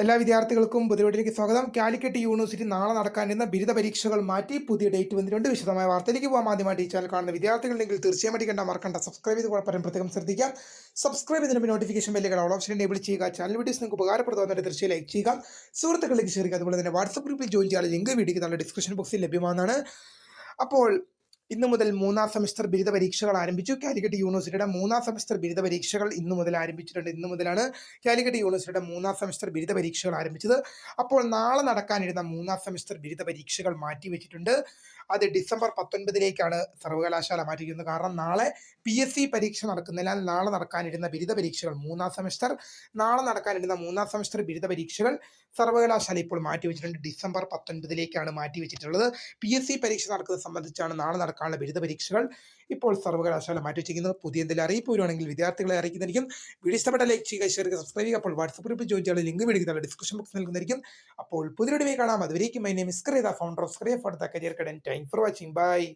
എല്ലാ വിദ്യാർത്ഥികൾക്കും പുതിയവീട്ടിലേക്ക് സ്വാഗതം. കാലിക്കറ്റ് യൂണിവേഴ്സിറ്റി നാളെ നടക്കാനിരുന്ന ബിരുദ പരീക്ഷകൾ മാറ്റി പുതിയ ഡേറ്റ് വന്നിട്ടുണ്ട്. വിശദമായ വാർത്തയിലേക്ക് പോകാം. ആദ്യമായിട്ട് ഈ ചാനൽ കാണുന്ന വിദ്യാർത്ഥികളുണ്ടെങ്കിൽ തീർച്ചയായും അടിക്കേണ്ട മറക്കണ്ട സബ്സ്ക്രൈബ് ചെയ്ത് കുഴപ്പമില്ല പ്രത്യേകം ശ്രദ്ധിക്കാം. സബ്സ്ക്രൈബ് ചെയ്തതിന് നോട്ടിഫിക്കേഷൻ ബെല്ലുകൾ ഓൾ ഓപ്ഷൻ എനേബിൾ ചെയ്യുക. ചാനൽ വീഡിയോസ് നിങ്ങൾക്ക് ഉപകാരപ്രദമാകുന്നതിന് തീർച്ചയായും ലൈക്ക് ചെയ്യുക, സുഹൃത്തുക്കളിലേക്ക് ഷെയർ ചെയ്യുക. അതുപോലെ തന്നെ വാട്സ്ആപ്പ് ഗ്രൂപ്പിൽ ജോയിൻ ചെയ്യാൻ ലിങ്ക് വീഡിയോക്ക് നല്ല ഡിസ്ക്രിപ്ഷൻ ബോക്സിൽ ലഭ്യമാണ്. അപ്പോൾ ഇന്നു മുതൽ മൂന്നാം സെമസ്റ്റർ ബിരുദ പരീക്ഷകൾ ആരംഭിച്ചു. കാലിക്കറ്റ് യൂണിവേഴ്സിറ്റിയുടെ മൂന്നാം സെമസ്റ്റർ ബിരുദ പരീക്ഷകൾ ഇന്നു മുതൽ ആരംഭിച്ചിട്ടുണ്ട്. ഇന്നു മുതലാണ് കാലിക്കറ്റ് യൂണിവേഴ്സിറ്റിയുടെ മൂന്നാം സെമസ്റ്റർ ബിരുദ പരീക്ഷകൾ ആരംഭിച്ചത്. അപ്പോൾ നാളെ നടക്കാനിരുന്ന മൂന്നാം സെമസ്റ്റർ ബിരുദ പരീക്ഷകൾ മാറ്റിവെച്ചിട്ടുണ്ട്. അത് ഡിസംബർ 19 സർവകലാശാല മാറ്റിയിരിക്കുന്നു. കാരണം നാളെ PSC പരീക്ഷ നടക്കുന്നില്ല. നാളെ നടക്കാനിരുന്ന ബിരുദ പരീക്ഷകൾ നാളെ നടക്കാനിരുന്ന മൂന്നാം സെമസ്റ്റർ ബിരുദ പരീക്ഷകൾ സർവകലാശാല ഇപ്പോൾ മാറ്റിവെച്ചിട്ടുണ്ട്. ഡിസംബർ 19 മാറ്റിവെച്ചിട്ടുള്ളത്. PSC പരീക്ഷ നടക്കുന്നത് സംബന്ധിച്ചാണ് നാളെ നടക്കാനുള്ള ബിരുദ പരീക്ഷകൾ ഇപ്പോൾ സർവകലാശാല മാറ്റിവെച്ചിരിക്കുന്നത്. പുതിയ എന്തെങ്കിലും അറിയിപ്പ് വരുവാണെങ്കിൽ വിദ്യാർത്ഥികളെ അറിയിക്കുന്നതായിരിക്കും. വീഡിയോ ഇഷ്ടപ്പെട്ട ലൈക്ക് ചെയ്യുക, ഷെയർ ചെയ്യുക, സബ്സ്ക്രൈബ് ചെയ്യുക. അപ്പോൾ വാട്സ്ആപ്പ് ഗ്രൂപ്പിൽ ജോയിൻ ചെയ്യാനുള്ള ലിങ്ക് മേടിക്കുന്ന ഡിസ്ക്രിപ്ഷൻ ബോക്സ് നൽകുന്നതായിരിക്കും. അപ്പോൾ പുതിയ വീഡിയോ കാണാം. അതുവരേക്കും my name is founder of career for the career guidance. Thanks for watching. Bye.